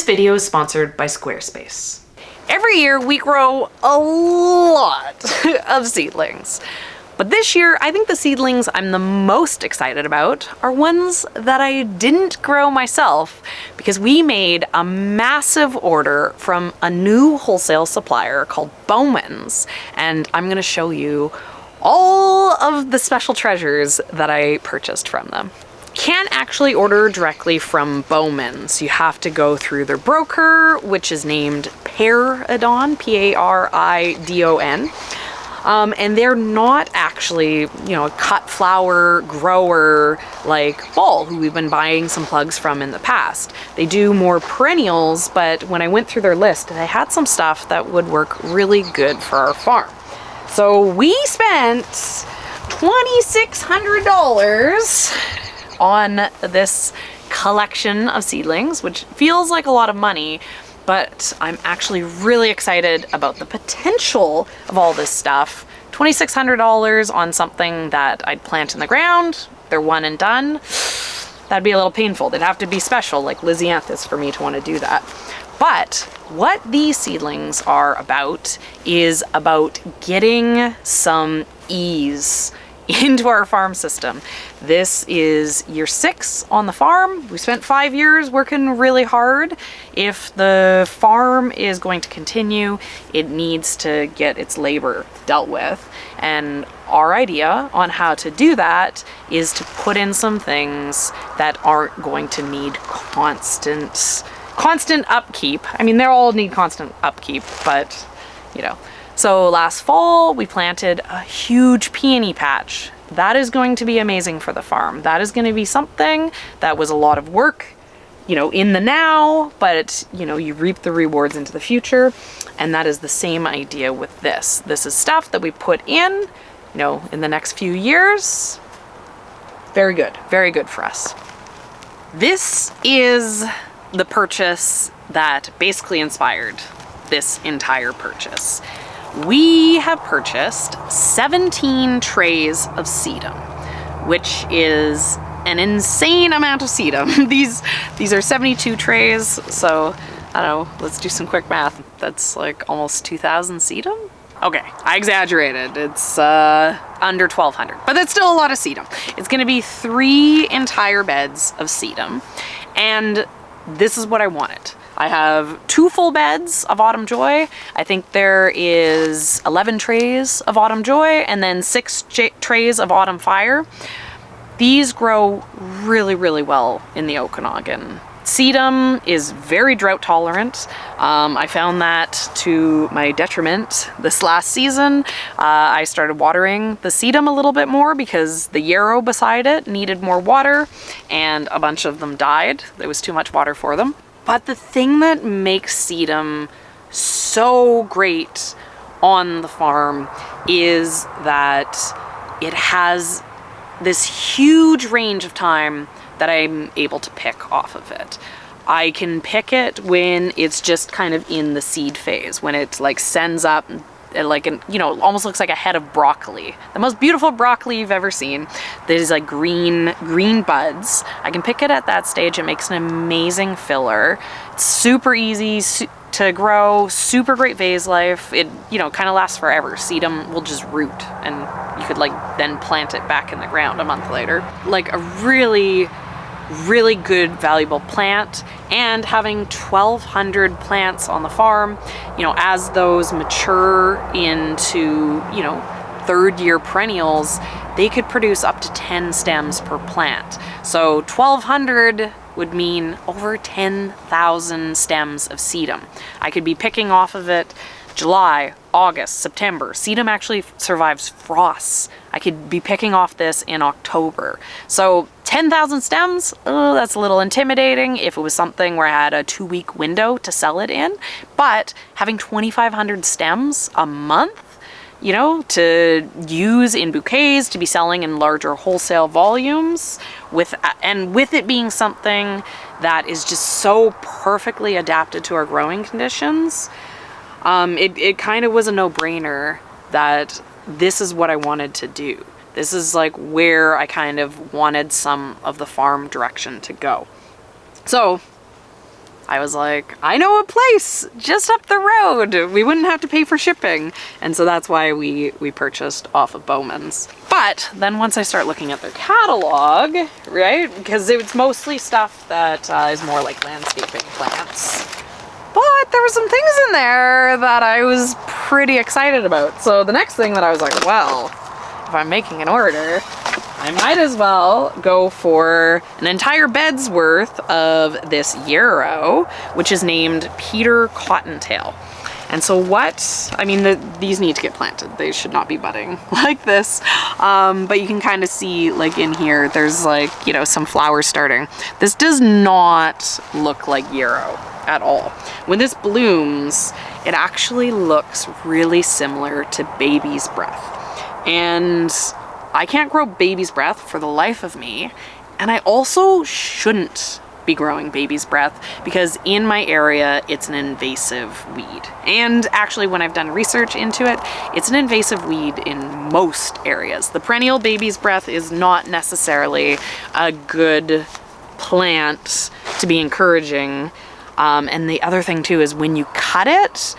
video is sponsored by Squarespace. Every year we grow a lot of seedlings. But this year, I think the seedlings I'm the most excited about are ones that I didn't grow myself because we made a massive order from a new wholesale supplier called Bowman's. And I'm gonna show you all of the special treasures that I purchased from them. Can't actually order directly from Bowman's. You have to go through their broker, which is named Peridon, P-A-R-I-D-O-N. And they're not actually, a cut flower grower like Ball, who we've been buying some plugs from in the past. They do more perennials, but when I went through their list, they had some stuff that would work really good for our farm. So we spent $2,600 on this collection of seedlings, which feels like a lot of money, but I'm actually really excited about the potential of all this stuff. $2,600 on something that I'd plant in the ground, they're one and done. That'd be a little painful. They'd have to be special, like Lysianthus, for me to want to do that. But what these seedlings are about is about getting some ease into our farm system. This is year 6 on the farm. We spent 5 years working really hard. If the farm is going to continue, it needs to get its labor dealt with. And our idea on how to do that is to put in some things that aren't going to need constant upkeep. I mean, they all need constant upkeep, but So last fall, we planted a huge peony patch. That is going to be amazing for the farm. That is going to be something that was a lot of work, in the now, but you reap the rewards into the future. And that is the same idea with this. This is stuff that we put in, in the next few years. Very good for us. This is the purchase that basically inspired this entire purchase. We have purchased 17 trays of sedum, which is an insane amount of sedum. These are 72 trays, so I don't know, let's do some quick math. That's like almost 2,000 sedum? Okay, I exaggerated. It's under 1,200, but that's still a lot of sedum. It's gonna be 3 entire beds of sedum, and this is what I wanted. I have 2 full beds of Autumn Joy. I think there is 11 trays of Autumn Joy and then 6 trays of Autumn Fire. These grow really, really well in the Okanagan. Sedum is very drought tolerant. I found that to my detriment this last season. I started watering the sedum a little bit more because the yarrow beside it needed more water and a bunch of them died. There was too much water for them. But the thing that makes sedum so great on the farm is that it has this huge range of time that I'm able to pick off of it. I can pick it when it's just kind of in the seed phase, when it like sends up like almost looks like a head of broccoli. The most beautiful broccoli you've ever seen. There's like green buds. I can pick it at that stage. It makes an amazing filler. It's super easy to grow, super great vase life. It, kind of lasts forever. Sedum will just root and you could then plant it back in the ground a month later. Like a really good, valuable plant. And having 1,200 plants on the farm, as those mature into, 3rd-year perennials, they could produce up to 10 stems per plant. So 1,200 would mean over 10,000 stems of sedum. I could be picking off of it July, August, September. Sedum actually survives frosts. I could be picking off this in October. So 10,000 stems, that's a little intimidating if it was something where I had a 2-week window to sell it in. But having 2,500 stems a month, to use in bouquets, to be selling in larger wholesale volumes, with it being something that is just so perfectly adapted to our growing conditions, it kind of was a no-brainer that this is what I wanted to do. This is like where I kind of wanted some of the farm direction to go. So I was like, I know a place just up the road. We wouldn't have to pay for shipping. And so that's why we purchased off of Bowman's. But then once I start looking at their catalog, right? Because it's mostly stuff that is more like landscaping plants. But there were some things in there that I was pretty excited about. So the next thing that I was like, well, if I'm making an order, I might as well go for an entire bed's worth of this yarrow, which is named Peter Cottontail. And so these need to get planted. They should not be budding like this. But you can kind of see like in here, there's like, you know, some flowers starting. This does not look like yarrow at all. When this blooms, it actually looks really similar to baby's breath. And I can't grow baby's breath for the life of me. And I also shouldn't be growing baby's breath because in my area, it's an invasive weed. And actually, when I've done research into it, it's an invasive weed in most areas. The perennial baby's breath is not necessarily a good plant to be encouraging. And the other thing too is when you cut it,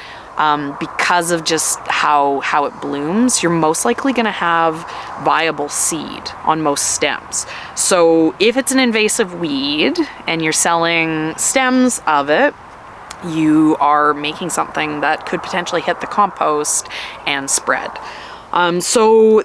because of just how it blooms, you're most likely gonna have viable seed on most stems. So if it's an invasive weed and you're selling stems of it, you are making something that could potentially hit the compost and spread. So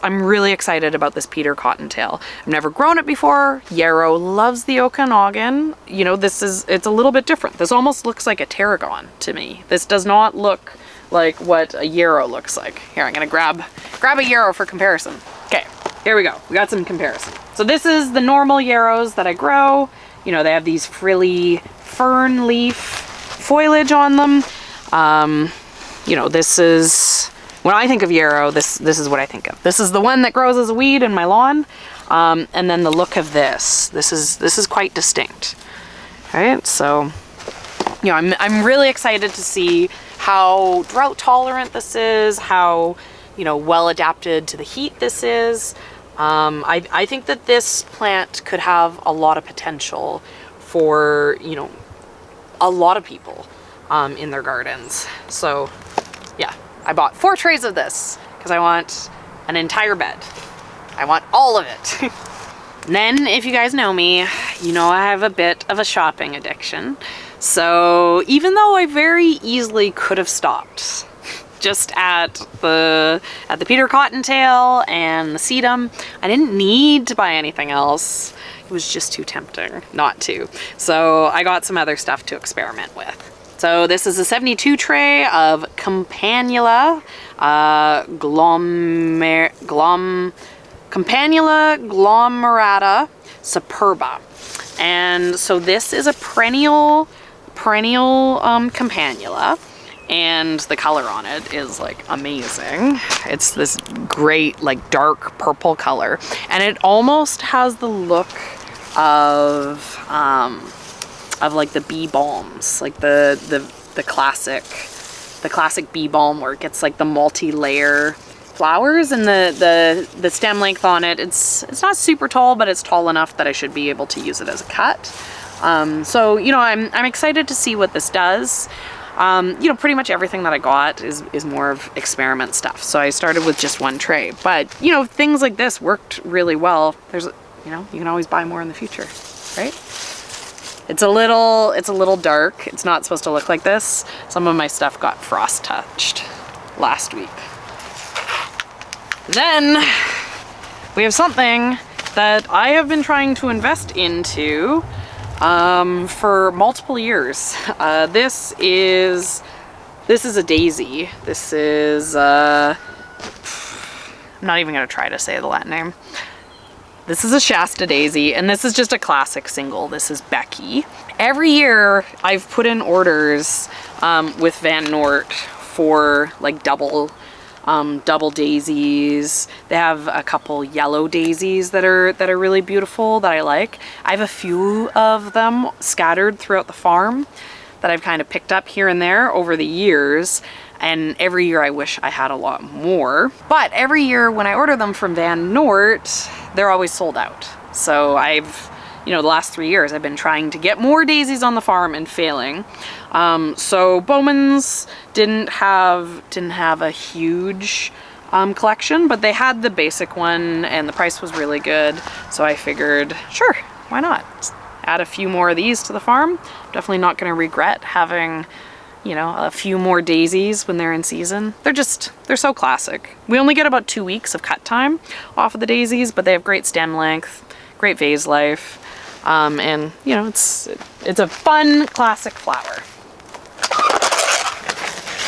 I'm really excited about this Peter Cottontail. I've never grown it before. Yarrow loves the Okanagan. You know, it's a little bit different. This almost looks like a tarragon to me. This does not look like what a yarrow looks like. Here, I'm gonna grab a yarrow for comparison. Okay, here we go. We got some comparison. So this is the normal yarrows that I grow. You know, they have these frilly fern leaf foliage on them. You know, this is... When I think of yarrow, this is what I think of. This is the one that grows as a weed in my lawn. And then the look of this is quite distinct, right? So, you know, I'm really excited to see how drought tolerant this is, how, you know, well adapted to the heat this is. I think that this plant could have a lot of potential for, you know, a lot of people in their gardens. So, yeah. I bought 4 trays of this because I want an entire bed. I want all of it. Then, if you guys know me, you know I have a bit of a shopping addiction. So even though I very easily could have stopped just at the Peter Cottontail and the sedum, I didn't need to buy anything else. It was just too tempting not to. So I got some other stuff to experiment with. So this is a 72 tray of Campanula glomerata superba. And so this is a perennial Campanula, and the color on it is like amazing. It's this great like dark purple color, and it almost has the look of like the bee balms, like the classic bee balm where it gets like the multi-layer flowers, and the stem length on it, it's not super tall, but it's tall enough that I should be able to use it as a cut. So, you know, I'm excited to see what this does. You know, pretty much everything that I got is more of experiment stuff. So I started with just 1 tray, but you know, things like this worked really well. You know, you can always buy more in the future, right? It's a little dark. It's not supposed to look like this. Some of my stuff got frost touched last week. Then we have something that I have been trying to invest into for multiple years. This is a daisy. This is I'm not even gonna try to say the Latin name. This is a Shasta daisy, and this is just a classic single. This is Becky. Every year I've put in orders with Van Noort for like double daisies. They have a couple yellow daisies that are really beautiful that I like. I have a few of them scattered throughout the farm that I've kind of picked up here and there over the years. And every year I wish I had a lot more. But every year when I order them from Van Noort, they're always sold out. So I've, you know, the last 3 years I've been trying to get more daisies on the farm and failing. So Bowman's didn't have a huge collection, but they had the basic one and the price was really good. So I figured, sure, why not? Add a few more of these to the farm. Definitely not going to regret having, you know, a few more daisies when they're in season. They're so classic. We only get about 2 weeks of cut time off of the daisies, but they have great stem length, great vase life, and you know, it's a fun classic flower.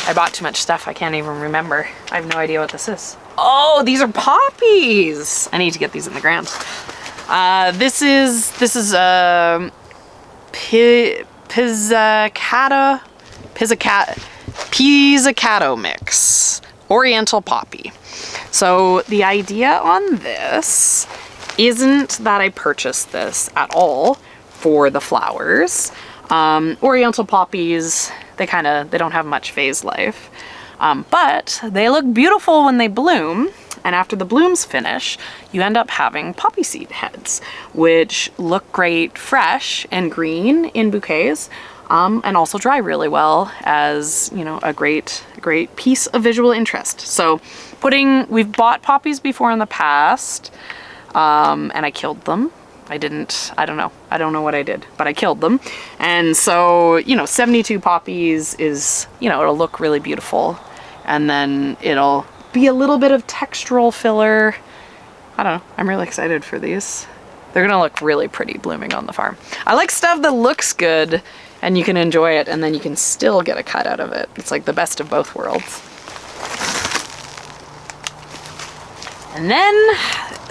I bought too much stuff. I can't even remember. I have no idea what this is. Oh, these are poppies. I need to get these in the ground. This is pizzicato mix, Oriental poppy. So the idea on this isn't that I purchased this at all for the flowers. Oriental poppies, they don't have much phase life, but they look beautiful when they bloom. And after the blooms finish, you end up having poppy seed heads, which look great fresh and green in bouquets, and also dry really well as, you know, a great piece of visual interest. So we've bought poppies before in the past, and I killed them. I don't know what I did, but I killed them. And so, you know, 72 poppies is, you know, it'll look really beautiful. And then it'll be a little bit of textural filler. I don't know. I'm really excited for these. They're gonna look really pretty blooming on the farm. I like stuff that looks good and you can enjoy it and then you can still get a cut out of it. It's like the best of both worlds. And then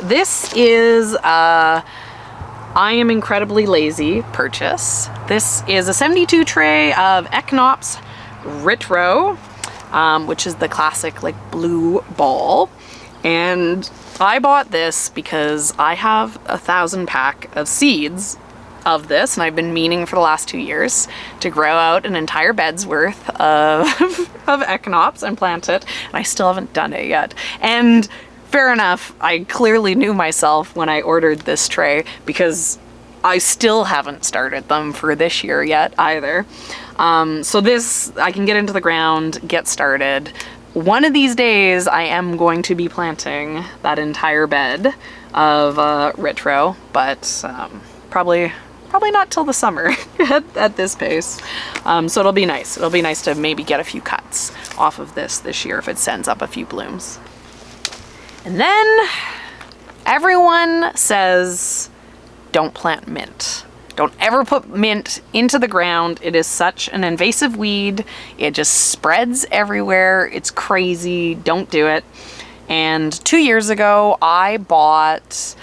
this is I am incredibly lazy purchase. This is a 72 tray of Echinopsis Retro, which is the classic like blue ball. And I bought this because I have 1,000 pack of seeds of this, and I've been meaning for the last 2 years to grow out an entire bed's worth of Echinopsis and plant it, and I still haven't done it yet. And fair enough, I clearly knew myself when I ordered this tray because I still haven't started them for this year yet either. So this, I can get into the ground, get started. One of these days I am going to be planting that entire bed of retro, but probably not till the summer at this pace. So it'll be nice. It'll be nice to maybe get a few cuts off of this year if it sends up a few blooms. And then everyone says, don't plant mint. Don't ever put mint into the ground. It is such an invasive weed. It just spreads everywhere. It's crazy. Don't do it. And 2 years ago, I bought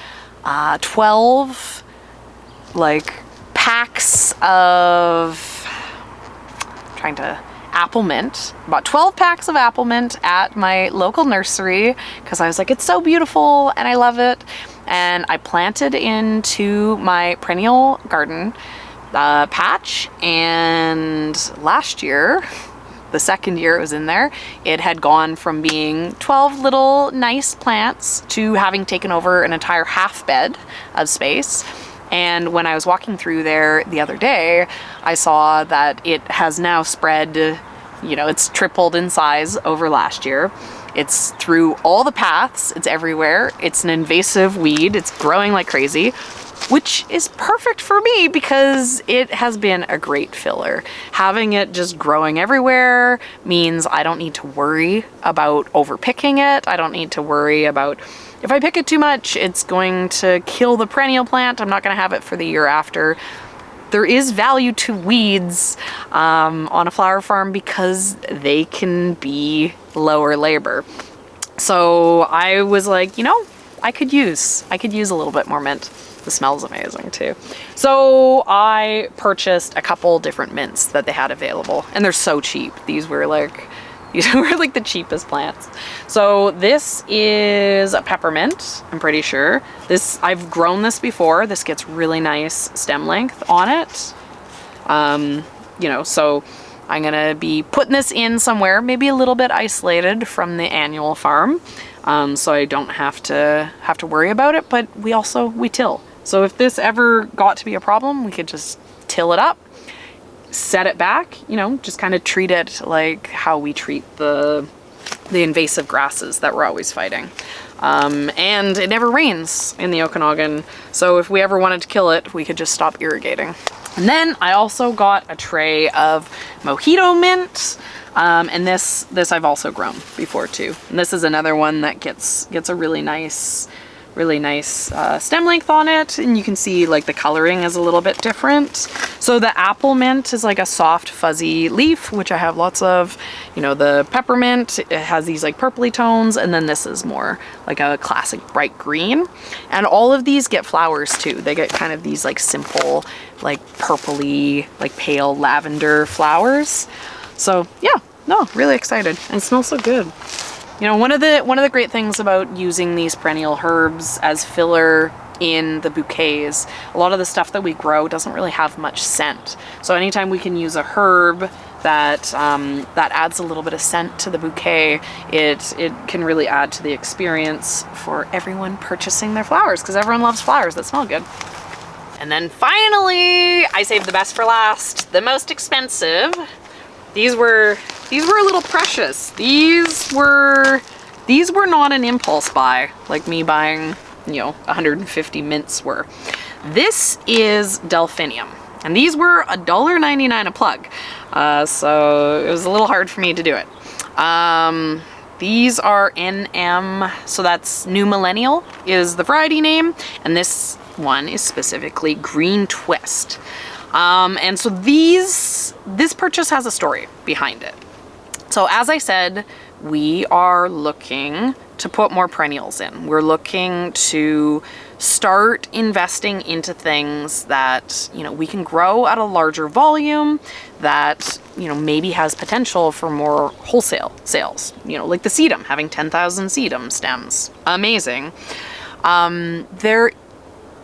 12 like packs of, apple mint. Bought 12 packs of apple mint at my local nursery because I was like, it's so beautiful and I love it. And I planted into my perennial garden patch, and last year, the second year it was in there, it had gone from being 12 little nice plants to having taken over an entire half bed of space. And when I was walking through there the other day, I saw that it has now spread, you know, it's tripled in size over last year. It's through all the paths, it's everywhere. It's an invasive weed, it's growing like crazy, which is perfect for me because it has been a great filler. Having it just growing everywhere means I don't need to worry about overpicking it. I don't need to worry about, if I pick it too much, it's going to kill the perennial plant. I'm not gonna have it for the year after. There is value to weeds on a flower farm because they can be lower labor. So I was like, you know, I could use a little bit more mint. The smells amazing too. So I purchased a couple different mints that they had available, and they're so cheap. These were like the cheapest plants. So this is a peppermint, I'm pretty sure. I've grown this before. This gets really nice stem length on it. You know, so I'm gonna be putting this in somewhere, maybe a little bit isolated from the annual farm, so I don't have to worry about it. But we till. So if this ever got to be a problem, we could just till it up, set it back, you know, just kind of treat it like how we treat the invasive grasses that we're always fighting. And it never rains in the Okanagan, so if we ever wanted to kill it, we could just stop irrigating. And then I also got a tray of mojito mint, and this I've also grown before too. And this is another one that gets a really nice stem length on it, and you can see like the coloring is a little bit different. So the apple mint is like a soft fuzzy leaf, which I have lots of. You know, the peppermint, it has these like purpley tones, and then this is more like a classic bright green. And all of these get flowers too. They get kind of these like simple, like purpley, like pale lavender flowers. So yeah, no, really excited, and it smells so good. You know, one of the great things about using these perennial herbs as filler in the bouquets, a lot of the stuff that we grow doesn't really have much scent. So anytime we can use a herb that adds a little bit of scent to the bouquet, it can really add to the experience for everyone purchasing their flowers, because everyone loves flowers that smell good. And then finally, I saved the best for last, the most expensive. These were a little precious. These were not an impulse buy, like me buying, you know, 150 mints were. This is delphinium, and these were $1.99 a plug. So it was a little hard for me to do it. These are NM, so that's New Millennial is the variety name, and this one is specifically Green Twist. And so this purchase has a story behind it. So as I said, we are looking to put more perennials in. We're looking to start investing into things that, you know, we can grow at a larger volume, that, you know, maybe has potential for more wholesale sales, you know, like the sedum, having 10,000 sedum stems. Amazing. There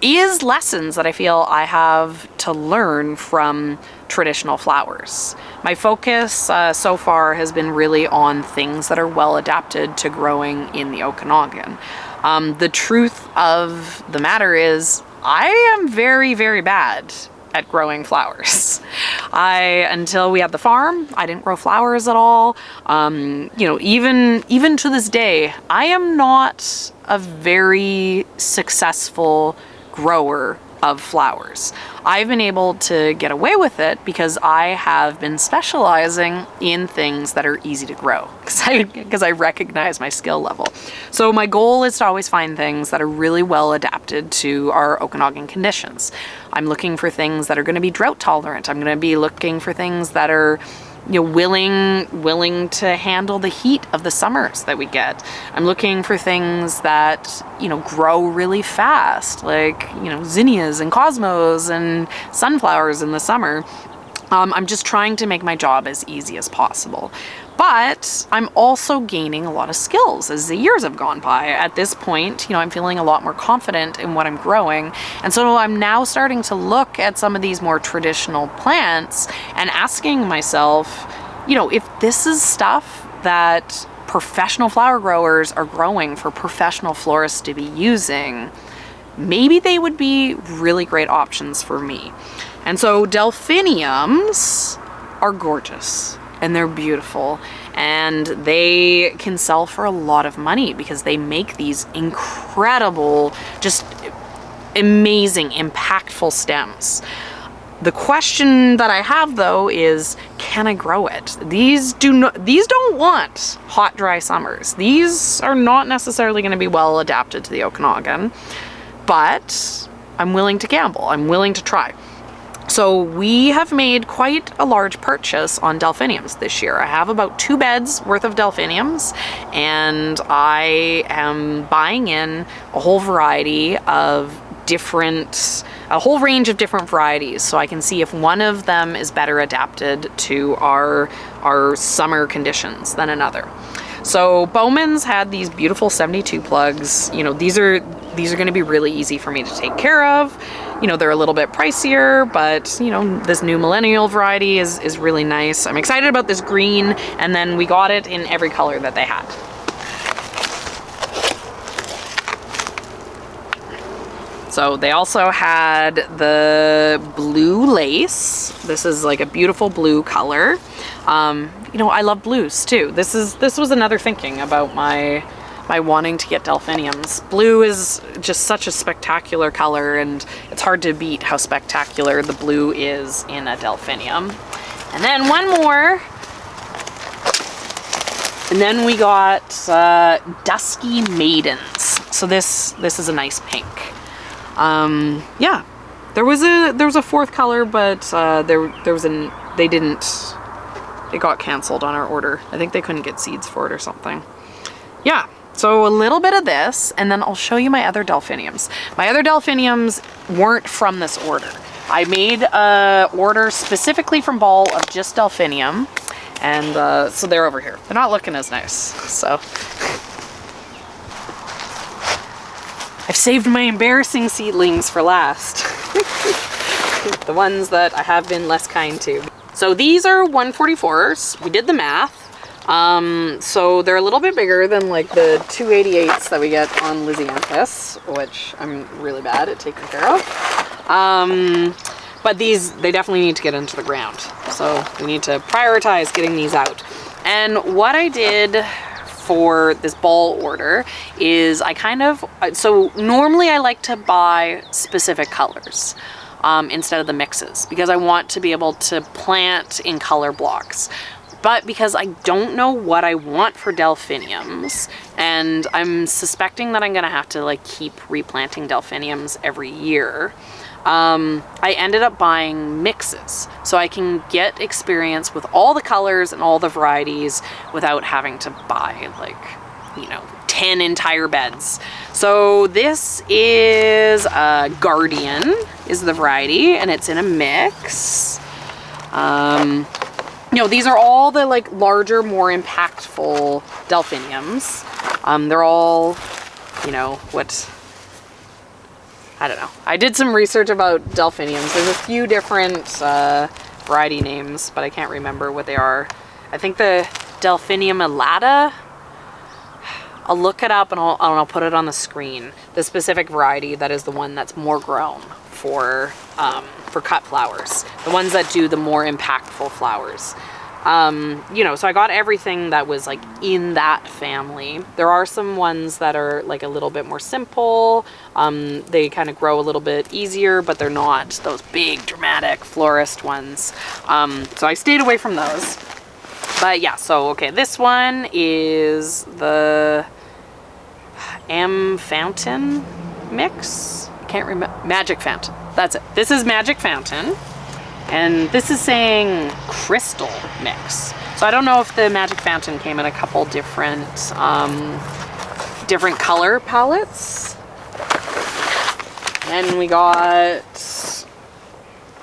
is lessons that I feel I have to learn from traditional flowers. My focus so far has been really on things that are well adapted to growing in the Okanagan. The truth of the matter is I am very, very bad at growing flowers. Until we had the farm, I didn't grow flowers at all. You know, even to this day, I am not a very successful grower of flowers. I've been able to get away with it because I have been specializing in things that are easy to grow, because I recognize my skill level. So my goal is to always find things that are really well adapted to our Okanagan conditions. I'm looking for things that are going to be drought tolerant. I'm going to be looking for things that are, you know, willing to handle the heat of the summers that we get. I'm looking for things that, you know, grow really fast, like, you know, zinnias and cosmos and sunflowers in the summer. I'm just trying to make my job as easy as possible. But I'm also gaining a lot of skills as the years have gone by. At this point, you know, I'm feeling a lot more confident in what I'm growing. And so I'm now starting to look at some of these more traditional plants and asking myself, you know, if this is stuff that professional flower growers are growing for professional florists to be using, maybe they would be really great options for me. And so delphiniums are gorgeous and they're beautiful, and they can sell for a lot of money because they make these incredible, just amazing, impactful stems. The question that I have though is, can I grow it? These don't want hot, dry summers. These are not necessarily going to be well adapted to the Okanagan, but I'm willing to gamble. I'm willing to try. So we have made quite a large purchase on delphiniums this year. I have about 2 beds worth of delphiniums, and I am buying in a whole variety of a whole range of different varieties, so I can see if one of them is better adapted to our summer conditions than another. So Bowman's had these beautiful 72 plugs. You know, these are going to be really easy for me to take care of. You know, they're a little bit pricier, but, you know, this New Millennial variety is really nice. I'm excited about this green, and then we got it in every color that they had. So they also had the blue lace. This is like a beautiful blue color. You know, I love blues too. This was another thinking about my wanting to get delphiniums. Blue is just such a spectacular color, and it's hard to beat how spectacular the blue is in a delphinium. And then one more. And then we got Dusky Maidens. So this is a nice pink. Yeah, there was a fourth color, but it got canceled on our order. I think they couldn't get seeds for it or something. Yeah, so a little bit of this, and then I'll show you my other delphiniums. My other delphiniums weren't from this order. I made a order specifically from Ball of just delphinium, and so they're over here. They're not looking as nice, so. I've saved my embarrassing seedlings for last. The ones that I have been less kind to. So these are 144s. We did the math. So they're a little bit bigger than like the 288s that we get on Lysianthus, which I'm really bad at taking care of. But these, they definitely need to get into the ground. So we need to prioritize getting these out. And what I did for this ball order is so normally I like to buy specific colors instead of the mixes, because I want to be able to plant in color blocks. But because I don't know what I want for delphiniums, and I'm suspecting that I'm gonna have to like keep replanting delphiniums every year, I ended up buying mixes so I can get experience with all the colors and all the varieties without having to buy like, you know, 10 entire beds. So this is Guardian is the variety, and it's in a mix. You know, these are all the like larger, more impactful delphiniums. They're all, you know, I don't know. I did some research about delphiniums. There's a few different variety names, but I can't remember what they are. I think the Delphinium elata. I'll look it up and I'll put it on the screen. The specific variety that is the one that's more grown for cut flowers. The ones that do the more impactful flowers. You know, so I got everything that was like in that family. There are some ones that are like a little bit more simple. They kind of grow a little bit easier, but they're not those big dramatic florist ones. So I stayed away from those. But yeah, so okay, this one is the M Fountain mix. Can't remember. Magic Fountain. That's it. This is Magic Fountain. And this is saying Crystal mix. So I don't know if the Magic Fountain came in a couple different different color palettes. Then we got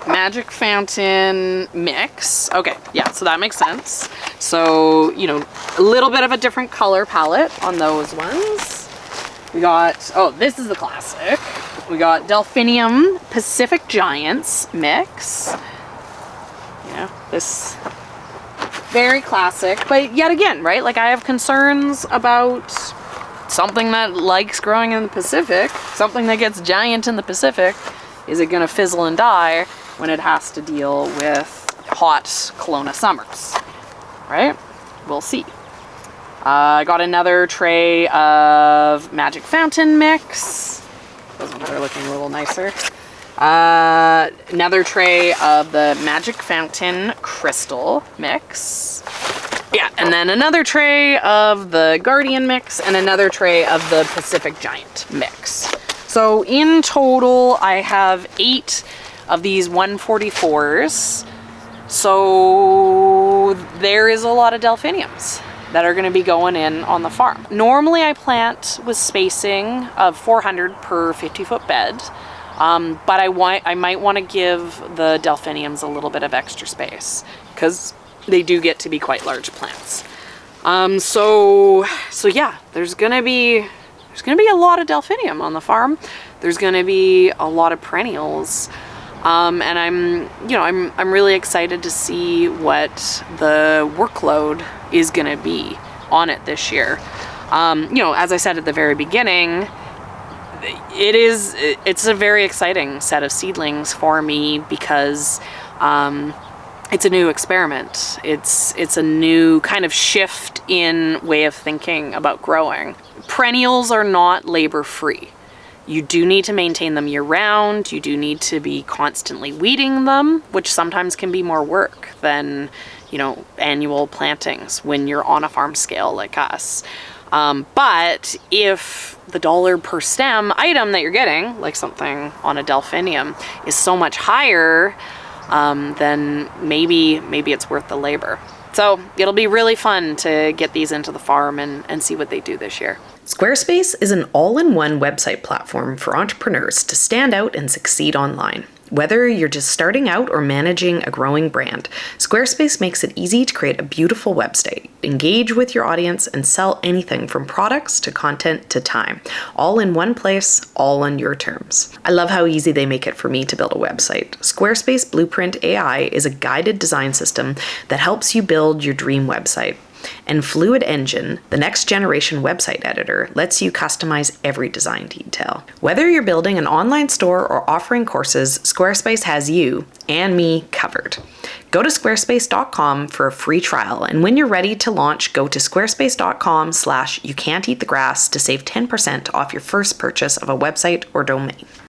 Magic Fountain mix. Okay, yeah, so that makes sense. So, you know, a little bit of a different color palette on those ones. We got, oh, this is the classic. We got Delphinium Pacific Giants mix. Yeah, this very classic, but yet again, right? Like I have concerns about something that likes growing in the Pacific, something that gets giant in the Pacific. Is it gonna fizzle and die when it has to deal with hot Kelowna summers, right? We'll see. I got another tray of Magic Fountain mix. Those ones are looking a little nicer. Another tray of the Magic Fountain Crystal mix. Yeah, and then another tray of the Guardian mix and another tray of the Pacific Giant mix. So in total, I have 8 of these 144s. So there is a lot of delphiniums that are going to be going in on the farm. Normally I plant with spacing of 400 per 50-foot bed. But I might want to give the delphiniums a little bit of extra space because they do get to be quite large plants. So yeah, there's gonna be a lot of delphinium on the farm. There's gonna be a lot of perennials, and I'm really excited to see what the workload is gonna be on it this year. You know, as I said at the very beginning, it's a very exciting set of seedlings for me because it's a new experiment. It's a new kind of shift in way of thinking about growing. Perennials are not labor-free. You do need to maintain them year-round. You do need to be constantly weeding them, which sometimes can be more work than, annual plantings when you're on a farm scale like us. But if the dollar per stem item that you're getting, like something on a delphinium, is so much higher, then maybe it's worth the labor. So it'll be really fun to get these into the farm and see what they do this year. Squarespace is an all-in-one website platform for entrepreneurs to stand out and succeed online. Whether you're just starting out or managing a growing brand, Squarespace makes it easy to create a beautiful website, engage with your audience, and sell anything from products to content to time, all in one place, all on your terms. I love how easy they make it for me to build a website. Squarespace Blueprint AI is a guided design system that helps you build your dream website. And Fluid Engine, the next generation website editor, lets you customize every design detail. Whether you're building an online store or offering courses, Squarespace has you and me covered. Go to squarespace.com for a free trial, and when you're ready to launch, go to squarespace.com/youcan'teatthegrass to save 10% off your first purchase of a website or domain.